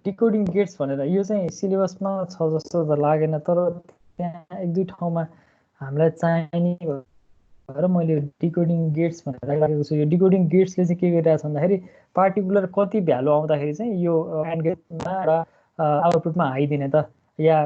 डिकोडिङ gets भनेर यो चाहिँ सिलेबसमा छ जस्तो त लागेन, तर त्यहाँ एक दुई ठाउँमा हामीलाई चाहिने भएर मैले डिकोडिङ गेट्स भनेर राखेको छु। यो डिकोडिङ गेट्सले चाहिँ के गरिरहेको छ भन्दाखेरि पार्टिकुलर कति भ्यालु आउँदाखेरि चाहिँ यो एन्ड गेटमा र आउटपुटमा हाई दिने त, या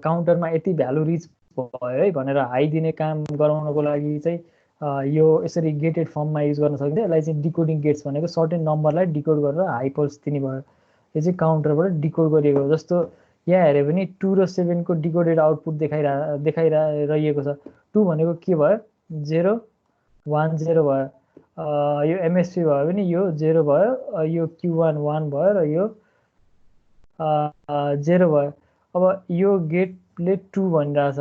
काउन्टरमा यति भ्यालु रिच भयो है भनेर हाई दिने काम गराउनको लागि चाहिँ यो यसरी गेटेड फर्ममा युज गर्न सकिन्छ। यसलाई चाहिँ डिकोडिङ गेट्स भनेको सर्टेन नम्बरलाई डिकोड गरेर हाई पल्स दिने भयो। यो चाहिँ काउन्टरबाट डिकोड गरिएको। जस्तो यहाँ हेऱ्यो भने 2 र 7 को डिकोडेड आउटपुट देखाइरहेको छ। 2 भनेको के भयो 0 1 0 भयो, यो एमएसपी भयो भने यो 0 भयो, यो Q1 1 भयो र यो 0 भयो। अब यो गेटले 2 भनिरहेछ,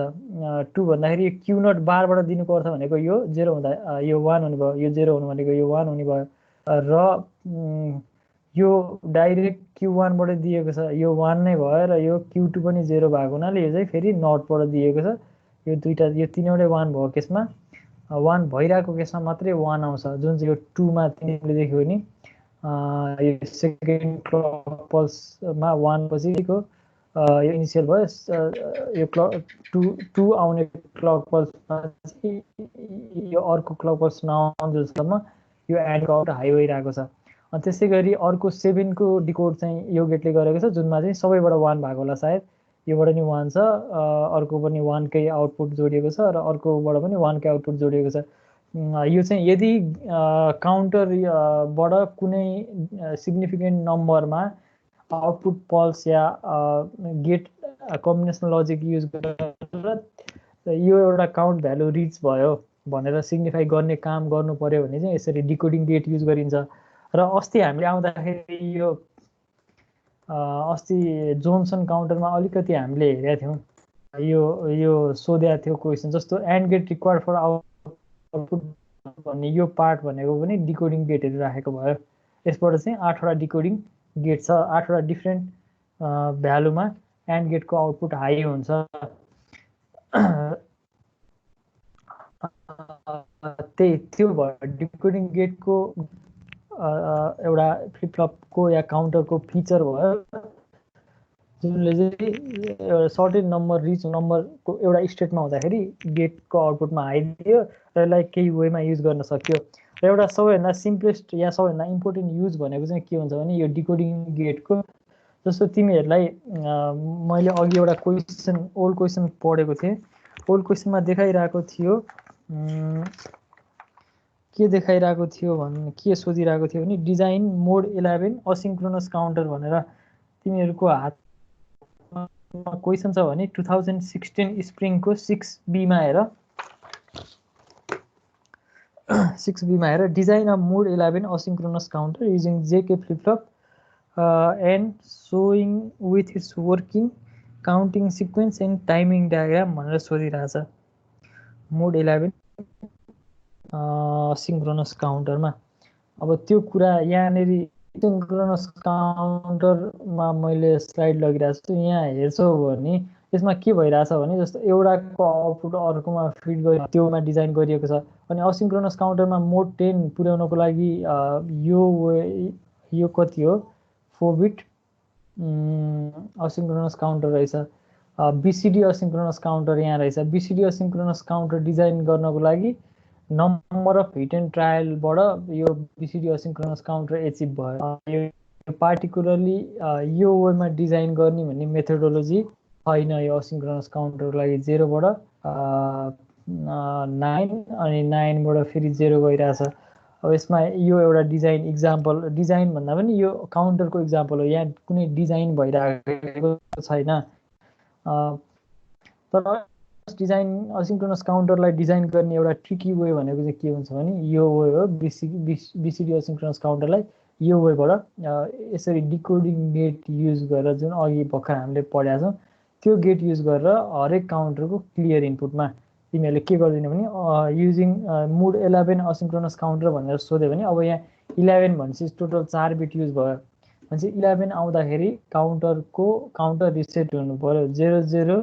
2 भन्दाखेरि यो Q0 बारबाट दिनुको अर्थ भनेको यो 0 हुँदा यो 1 हुने भयो, यो 0 हुनु भनेको यो 1 हुने भयो, र यो डाइरेक्ट Q1 बाट दिएको छ, यो 1 नै भयो र यो Q2 पनि 0 भएको हुनाले यो चाहिँ फेरि नटबाट दिएको छ। यो दुईटा यो तीनवटै 1 भएको केसमा 1 भइरहेको केसमा मात्रै 1 आउँछ, जुन चाहिँ यो 2 मा तिमीले देख्यो भने यो सेकेन्ड क्लक पल्समा 1 पछिको यो इनिसियल भयो, यो क्लक 2 आउने क्लक पल्समा यो अर्को क्लक पल्स नआउँदासम्म यो एन्डको आउट हाई भइरहेको छ। अनि त्यसै गरी अर्को 7 को डिकोड चाहिँ यो गेटले गरेको छ, जुनमा चाहिँ सबैबाट 1 भएको होला सायद, योबाट नि 1 छ, अर्को पनि 1 कै आउटपुट जोडिएको छ र अर्कोबाट पनि 1 कै आउटपुट जोडिएको छ। यो चाहिँ यदि काउन्टरबाट कुनै सिग्निफिकेन्ट नम्बरमा आउटपुट पल्स या गेट कम्बिनेसनल लजिक युज गरेर यो एउटा काउन्ट भ्यालु रिच भयो भनेर सिग्निफाई गर्ने काम गर्नु पर्यो भने चाहिँ यसरी डिकोडिङ गेट युज गरिन्छ। र अस्ति हामीले आउँदाखेरि यो अस्ति जोन्सन काउन्टरमा अलिकति हामीले हेरेका थियौँ, यो सोधेको थियो क्वेसन, जस्तो and get required for output भन्ने यो पार्ट भनेको पनि डिकोडिङ गेटहरू राखेको भयो। यसबाट चाहिँ 8वटा डिकोडिङ गेट छ, 8वटा डिफ्रेन्ट भ्यालुमा एन्ड गेटको आउटपुट हाई हुन्छ। त्यो भयो डिकोडिङ गेटको एउटा फ्लिपफ्लपको या काउन्टरको फिचर भयो, जुनले चाहिँ एउटा सर्टेन नम्बर रिच नम्बरको एउटा स्टेटमा हुँदाखेरि गेटको आउटपुटमा हाई दियो र यसलाई केही वेमा युज गर्न सक्यो। र एउटा सबैभन्दा सिम्पलेस्ट या सबैभन्दा इम्पोर्टेन्ट युज भनेको चाहिँ के हुन्छ भने यो डिकोडिङ गेटको, जस्तो तिमीहरूलाई मैले अघि एउटा क्वेसन ओल्ड क्वेसन पढेको थिएँ। ओल्ड क्वेसनमा देखाइरहेको थियो के देखाइरहेको थियो भने के सोधिरहेको थियो भने डिजाइन मोड 11 असिन्क्रोनस काउन्टर भनेर तिमीहरूको हातमा क्वेसन छ भने 2016 स्प्रिङको 6B मा हेर, 6B मा हेर, design of mod 11 asynchronous counter using J K flip flop and showing with its working counting sequence and timing diagram भनेर सोधिरहेछ मोड 11 सिन्क्रोनस काउन्टरमा। अब त्यो कुरा यहाँनेरि सिन्क्रोनस काउन्टरमा मैले स्लाइड लगिरहेको छु, यहाँ हेर्छौ भने यसमा के भइरहेछ भने जस्तो एउटाको आउटपुट अर्कोमा फिड गरी त्योमा डिजाइन गरिएको छ। अनि असिन्क्रोनस काउन्टरमा मोड 10 पुर्याउनको लागि यो कति हो 4 बिट असिन्क्रोनस काउन्टर रहेछ। बीसीडी असिन्क्रोनस काउन्टर यहाँ रहेछ। बीसीडी असिन्क्रोनस काउन्टर डिजाइन गर्नको लागि नम्बर अफ हिट एन्ड ट्रायलबाट यो बीसीडी असिन्क्रोनस काउन्टर एचिभ भयो। यो पार्टिकुलरली यो वेमा डिजाइन गर्ने भन्ने मेथोडोलोजी छैन यो असिन्क्रोनस काउन्टरको लागि। 0 बाट 9 अनि 9 बाट फेरि 0 गइरहेछ। अब यसमा यो एउटा डिजाइन इक्जाम्पल, डिजाइन भन्दा पनि यो काउन्टरको इक्जाम्पल हो, यहाँ कुनै डिजाइन भइरहेको छैन। तर डिजाइन असिन्क्रोनस काउन्टरलाई डिजाइन गर्ने एउटा ट्रिकी वे भनेको चाहिँ के हुन्छ भने यो वे हो। बीसीडी असिन्क्रोनस काउन्टरलाई यो वेबाट यसरी डिकोडिङ गेट युज गरेर, जुन अघि भर्खर हामीले पढेका छौँ त्यो गेट युज गरेर हरेक काउन्टरको क्लियर इनपुटमा तिमीहरूले के गरिदिने भने युजिङ मोड 11 असिन्क्रोनस काउन्टर भनेर सोध्यो भने अब यहाँ 11 भनेपछि टोटल 4 बिट युज भयो भनेपछि 11 आउँदाखेरि काउन्टर रिसेट हुनु पर्यो 0 0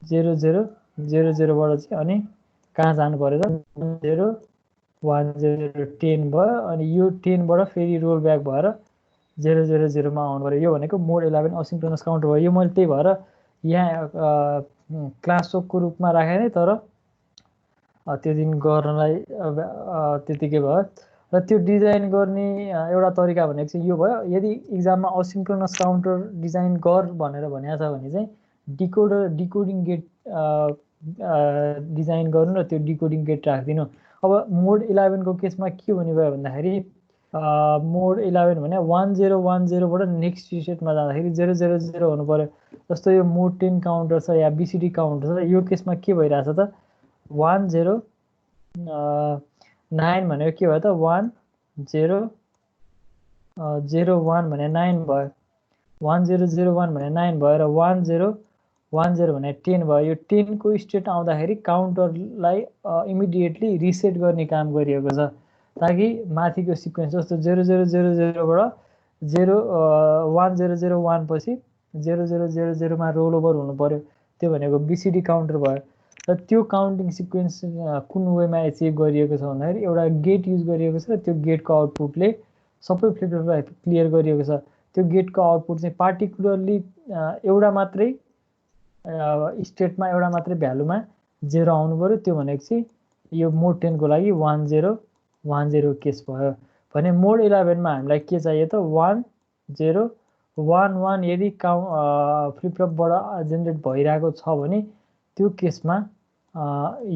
0 0 0 0 बाट चाहिँ अनि कहाँ जानु पर्यो त 0 1 0 10 भयो। अनि यो 10 बाट फेरि रोल ब्याक भएर 000 मा आउनु पर्यो। यो भनेको मोड 11 असिन्क्रोनस काउन्टर भयो। यो मैले त्यही भएर यहाँ क्लास को रूपमा राखेँ तर त्यो दिन गर्नलाई त्यतिकै भयो। र त्यो डिजाइन गर्ने एउटा तरिका भनेको चाहिँ यो भयो। यदि इक्जाममा असिन्क्रोनस काउन्टर डिजाइन गर भनेर भनेको छ भने चाहिँ डिकोडिङ गेट डिजाइन गर्नु र त्यो डिकोडिङ गेट राखिदिनु। अब मोड 11 को केसमा के हुने भयो भन्दाखेरि मोड 11 भने 1010 बाट नेक्स्ट स्टेटमा जाँदाखेरि 000 हुनु पर्यो। जस्तो यो मोड 10 काउन्टर छ या बीसीडी काउन्टर छ, यो केसमा के भइरहेछ त 109 भनेको के भयो त 1001 भने 9 भयो, 1001 भने 9 भयो र 1010 भने 10 भयो। यो 10 को स्टेट आउँदाखेरि काउन्टरलाई इमिडिएटली रिसेट गर्ने काम गरिएको छ ताकि माथिको सिक्वेन्स जस्तो 0000 बाट 1001 पछि 0000 मा रोल ओभर हुनु पर्यो। त्यो भनेको बीसीडी काउन्टर भयो। र त्यो काउन्टिङ सिक्वेन्स कुन वेमा एचिभ गरिएको छ भन्दाखेरि एउटा गेट युज गरिएको छ र त्यो गेटको आउटपुटले सबै फ्लिपफ्लपलाई क्लियर गरिएको छ। त्यो गेटको आउटपुट चाहिँ पार्टिकुलरली एउटा मात्रै स्टेटमा एउटा मात्रै भ्यालुमा 0 आउनु पर्यो। त्यो भनेको चाहिँ यो मोड 10 को लागि 1010 केस भयो भने मोड 11 मा हामीलाई के चाहियो त 1011 यदि फ्लिपफ्लपबाट जेनेरेट भइरहेको छ भने त्यो केसमा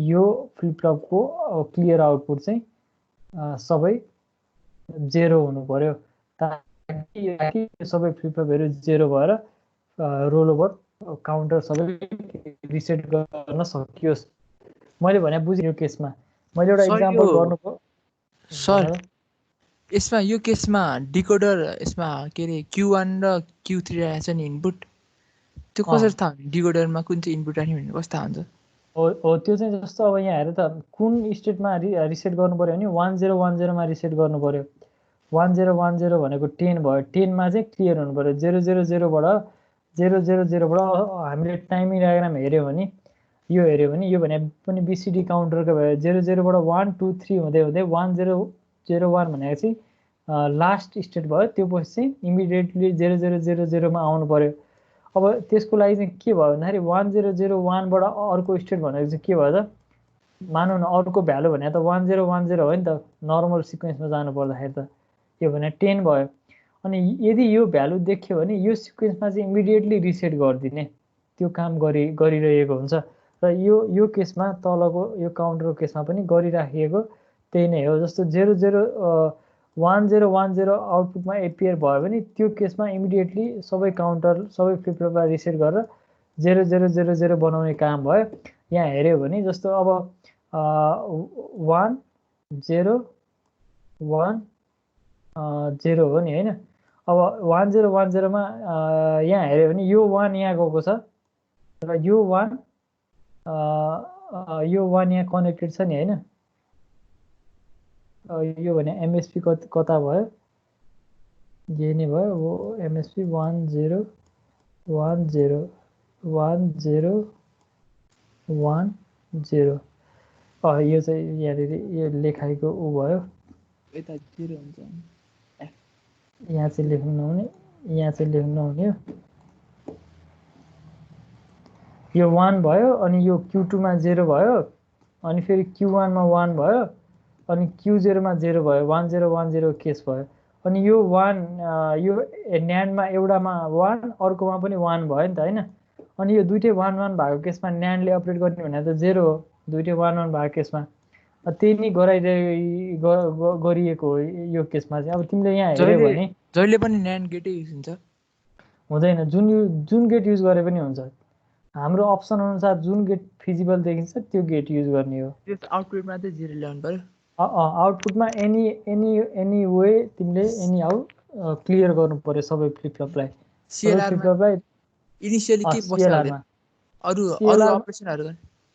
यो फ्लिपफ्लपको क्लियर आउटपुट चाहिँ सबै 0 हुनु पर्यो ताकि सबै फ्लिपफ्लपहरू 0 भएर रोल ओभर काउन्टर सबै रिसेट गर्न सकियोस्। मैले भने बुझ्यो। यो केसमा मैले एउटा एक्जाम्पल गर्नुको सर यसमा यो केसमा डिकोडर यसमा के रे Q1 र Q3 रहेछ नि इनपुट, त्यो कसरी थाहा हुन्छ डिकोडरमा कुन चाहिँ इनपुट राख्ने भन्ने कस्तो हुन्छ? हो त्यो चाहिँ जस्तो अब यहाँ हेर त कुन स्टेटमा रिसेट गर्नु पर्यो भने 1010 मा रिसेट गर्नु पर्यो। 1010 भनेको 10 भयो। 10 मा चाहिँ क्लियर हुनु पर्यो। 000 बाट 000 बाट हामीले टाइमिङ डायग्राम हेर्यो भने यो हेर्यो भने यो भने पनि बीसीडी काउन्टरको भयो। 00 बाट 1 2 3 हुँदै हुँदै 1001 भनेको चाहिँ लास्ट स्टेट भयो। त्यो पछि चाहिँ इमिडिएटली 0000 मा आउनु पर्यो। अब त्यसको लागि चाहिँ के भयो भन्दाखेरि 1001 बाट अर्को स्टेट भनेको चाहिँ के भयो त मानौँ न अर्को भ्यालु भने त 1010 हो नि त नर्मल सिक्वेन्समा जानु पर्दाखेरि त यो भने 10 भयो। अनि यदि यो भ्यालु देख्यो भने यो सिक्वेन्समा चाहिँ इमिडिएटली रिसेट गरिदिने त्यो काम गरिरहेको हुन्छ। र यो केसमा तलको यो काउन्टरको केसमा पनि गरिराखिएको त्यही नै हो। जस्तो 1010 आउटपुटमा एपियर भयो भने त्यो केसमा इमिडिएटली सबै काउन्टर सबै फ्लिपफ्लपलाई रिसेट गरेर 0000 बनाउने काम भयो। यहाँ हेर्यो भने जस्तो अब 1010 हो नि होइन। अब 1010 मा यहाँ हेर्यो भने यो 1 यहाँ गएको छ र यो 1 यहाँ कनेक्टेड छ नि होइन। यो भने एमएसपी कता भयो यही नै भयो। वो एमएसपी 1010 यो चाहिँ यहाँनिर यो लेखाइको ऊ भयो। यता 0 हुन्छ, यहाँ चाहिँ लेख्नु नहुने, यहाँ चाहिँ लेख्नु नहुने। यो 1 भयो अनि यो Q2 मा 0 भयो अनि फेरि Q1 मा 1 भयो अनि Q0 मा 0 भयो। 1010 केस भयो। अनि यो 1 यो न्यान्डमा एउटामा 1 अर्कोमा पनि 1 भयो नि त होइन। अनि यो दुईटै 1 1 भएको केसमा न्यान्डले अपरेट गर्ने भने त 0 हो। दुईटै 1 1 भएको केसमा त्यही नै गरिएको हो यो केसमा चाहिँ। अब तिमीले यहाँ हेर्यो भने जहिले पनि न्यान्ड गेटै युज हुन्छ हुँदैन, जुन गेट युज गरे पनि हुन्छ। हाम्रो अप्सन अनुसार जुन गेट फिजिबल देखिन्छ त्यो गेट युज गर्ने हो। त्यो आउटपुटमा चाहिँ 0 ल्याउनु पर्यो। आउटपुटमा एनी वे तिमीले एनी हाउ क्लियर गर्नु पर्यो सबै फ्लिपफ्लपलाई। इनिशियली के बस्छ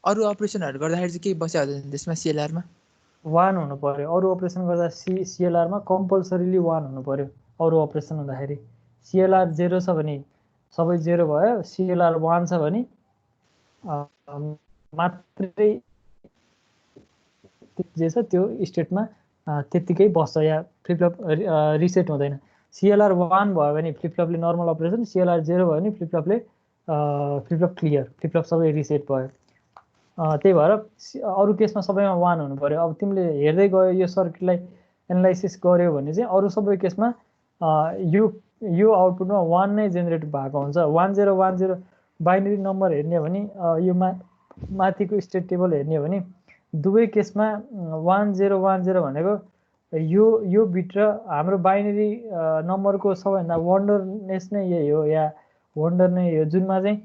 अरु अपरेसनहरु गर्दाखेरि चाहिँ के बस्छ त्यसमा सीएलआरमा 1 हुनु पर्यो। अरु अपरेसन गर्दा सीएलआरमा कम्पल्सरीली 1 हुनु पर्यो। अरु अपरेसन हुँदाखेरि सीएलआर 0 छ भने सबै 0 भयो, सीएलआर 1 छ भने मात्रै जे छ त्यो स्टेटमा त्यतिकै बस्छ या फ्लिपफ्लप रिसेट हुँदैन। CLR 1 भयो भने फ्लिपफ्लपले नर्मल अपरेसन, CLR 0 भयो भने फ्लिपफ्लपले फ्लिपफ्लप क्लियर, फ्लिपफ्लप सबै रिसेट भयो। त्यही भएर अरू केसमा सबैमा 1 हुनु पर्यो। अब तिमीले हेर्दै गयो यो सर्किटलाई एनालाइसिस गर्यो भने चाहिँ अरू सबै केसमा यो आउटपुटमा 1 नै जेनेरेट भएको हुन्छ। 1010 बाइनरी नम्बर हेर्ने हो भने यो माथिको स्टेट टेबल हेर्ने हो भने दुवै केसमा 1010 भनेको यो भित्र हाम्रो बाइनरी नम्बरको सबैभन्दा वन्डरनेस नै यही हो, या वन्डर नै हो, जुनमा चाहिँ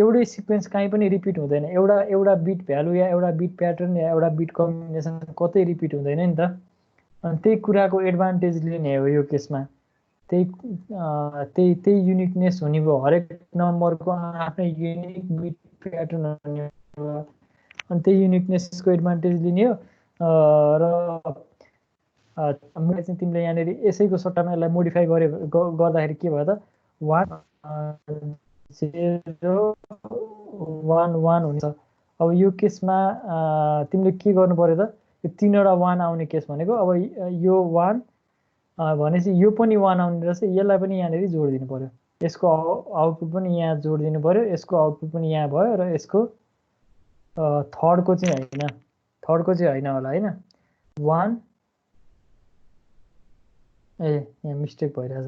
एउटै सिक्वेन्स कहीँ पनि रिपिट हुँदैन। एउटा बिट भ्यालु या एउटा बिट प्याटर्न या एउटा बिट कम्बिनेसन कतै रिपिट हुँदैन नि त। अनि त्यही कुराको एडभान्टेज लिने हो यो केसमा। त्यही युनिकनेस हुने भयो, हरेक नम्बरको आफ्नै युनिक बिट प्याटर्न हुने भयो। अनि त्यही युनिकनेसको एडभान्टेज लिने हो। र मैले चाहिँ तिमीले यहाँनिर यसैको सट्टामा यसलाई मोडिफाई गर्दाखेरि के भयो त 1 0 1 1 हुन्छ। अब यो केसमा तिमीले के गर्नु पर्यो त, यो 3वटा 1 आउने केस भनेको अब यो 1 भनेपछि यो पनि 1 आउने रहेछ, यसलाई पनि यहाँनिर जोडिदिनु पर्यो। यसको आउटपुट पनि यहाँ जोडिदिनु पर्यो, यसको आउटपुट पनि यहाँ भयो, र यसको थर्डको चाहिँ होइन होला होइन। 1 यहाँ मिस्टेक भइरहेछ,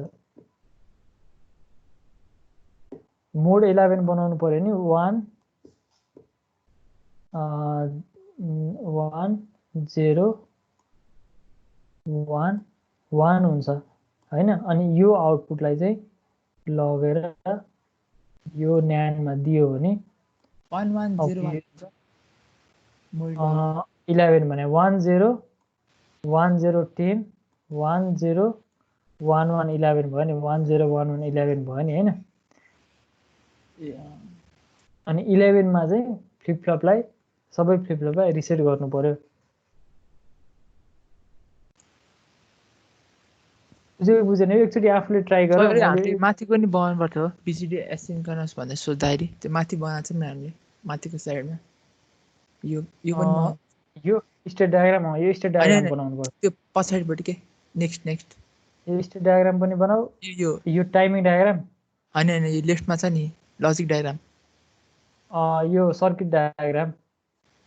मोड 11 बनाउनु पर्यो नि। 1 1 0 1 1 हुन्छ होइन। अनि यो आउटपुटलाई चाहिँ लगेर यो न्यान्डमा दियो भने 1101 11 भने 10 10 10 10 11 11 भयो नि, 1011 11 भयो नि होइन। अनि 11 मा चाहिँ फ्लिपफ्लपलाई सबै फ्लिपफ्लपलाई रिसेट गर्नु पर्यो। बुझेन एकचोटि आफूले ट्राई गर। हामीले माथिको नि बनाउनु पर्थ्यो BCD एसिन्क्रोनस भन्ने सोच्दाखेरि, त्यो माथि बनाएको छौँ हामीले माथिको साइडमा। यो स्टेट डायग्राम हो, यो स्टेट डायग्राम बनाउनु पर्छ। त्यो पछाडिपट्टि के नेक्स्ट यो स्टेट डायग्राम पनि बनाऊ। यो टाइमिङ डायग्राम होइन, यो लेफ्टमा छ नि लजिक डायग्राम, यो सर्किट डायग्राम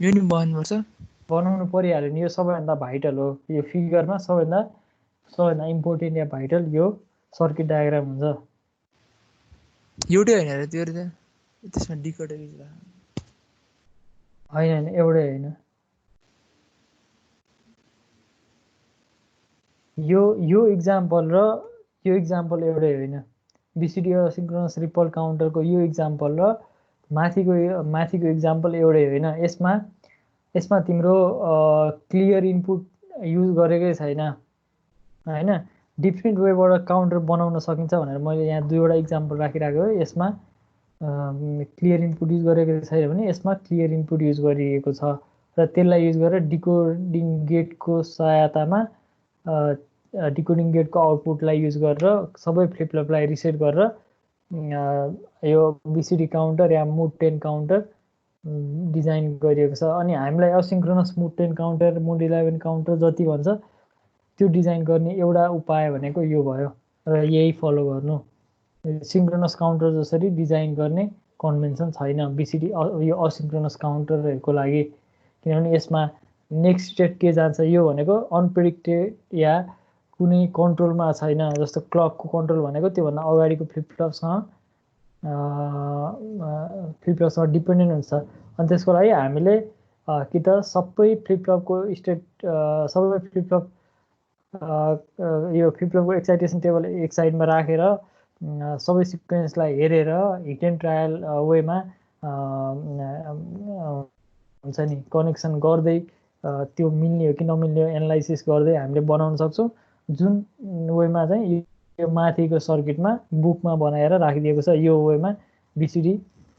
यो नि बनाउनु परिहाल्यो नि। यो सबैभन्दा भाइटल हो, यो फिगरमा सबैभन्दा इम्पोर्टेन्ट या भाइटल यो सर्किट डायग्राम हुन्छ। एउटै होइन र त्यो त्यसमा डिकोडर होइन एउटै होइन। यो इक्जाम्पल र यो इक्जाम्पल एउटै होइन। BCD एसिन्क्रोनस रिपल काउन्टरको यो इक्जाम्पल र माथिको इक्जाम्पल एउटै होइन। यसमा तिम्रो क्लियर इनपुट युज गरेकै छैन होइन। डिफ्रेन्ट वेबाट काउन्टर बनाउन सकिन्छ भनेर मैले यहाँ 2वटा इक्जाम्पल राखिरहेको हो। यसमा क्लियर इनपुट युज गरेको छैन भने यसमा क्लियर इनपुट युज गरिएको छ, र त्यसलाई युज गरेर डिकोडिङ गेटको सहायतामा डिकोडिङ गेटको आउटपुटलाई युज गरेर सबै फ्लिपफ्लपलाई रिसेट गरेर यो BCD काउन्टर या मोड 10 काउन्टर डिजाइन गरिएको छ। अनि हामीलाई असिन्क्रोनस मोड 10 काउन्टर, मोड 11 काउन्टर जति भन्छ त्यो डिजाइन गर्ने एउटा उपाय भनेको यो भयो, र यही फलो गर्नु। सिन्क्रोनस काउन्टर जसरी डिजाइन गर्ने कन्भेन्सन छैन BCD यो असिन्क्रोनस काउन्टरहरूको लागि, किनभने यसमा नेक्स्ट स्टेट के जान्छ यो भनेको अनप्रेडिक्टेड या कुनै कन्ट्रोलमा छैन। जस्तो क्लकको कन्ट्रोल भनेको त्योभन्दा अगाडिको फ्लिपफ्लपसँग डिपेन्डेन्ट हुन्छ। अनि त्यसको लागि हामीले कि त सबै फ्लिपफ्लपको स्टेट सबै फ्लिपफ्लप यो फ्लिपफ्लपको एक्साइटेसन टेबल एक साइडमा राखेर सबै सिक्वेन्सलाई हेरेर हिट एन्ड ट्रायल वेमा हुन्छ नि कनेक्सन गर्दै त्यो मिल्ने हो कि नमिल्ने हो एनालाइसिस गर्दै हामीले बनाउन सक्छौँ। जुन वेमा चाहिँ यो माथिको सर्किटमा बुकमा बनाएर राखिदिएको छ, यो वेमा BCD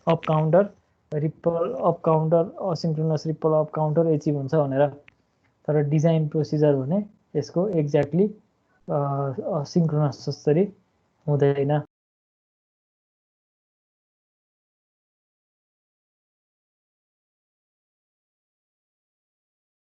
up counter ripple up counter asynchronous ripple up counter achieve हुन्छ भनेर। तर डिजाइन प्रोसिजर भने यसको एक्ज्याक्टली सिन्क्रोनस जसरी हुँदैन।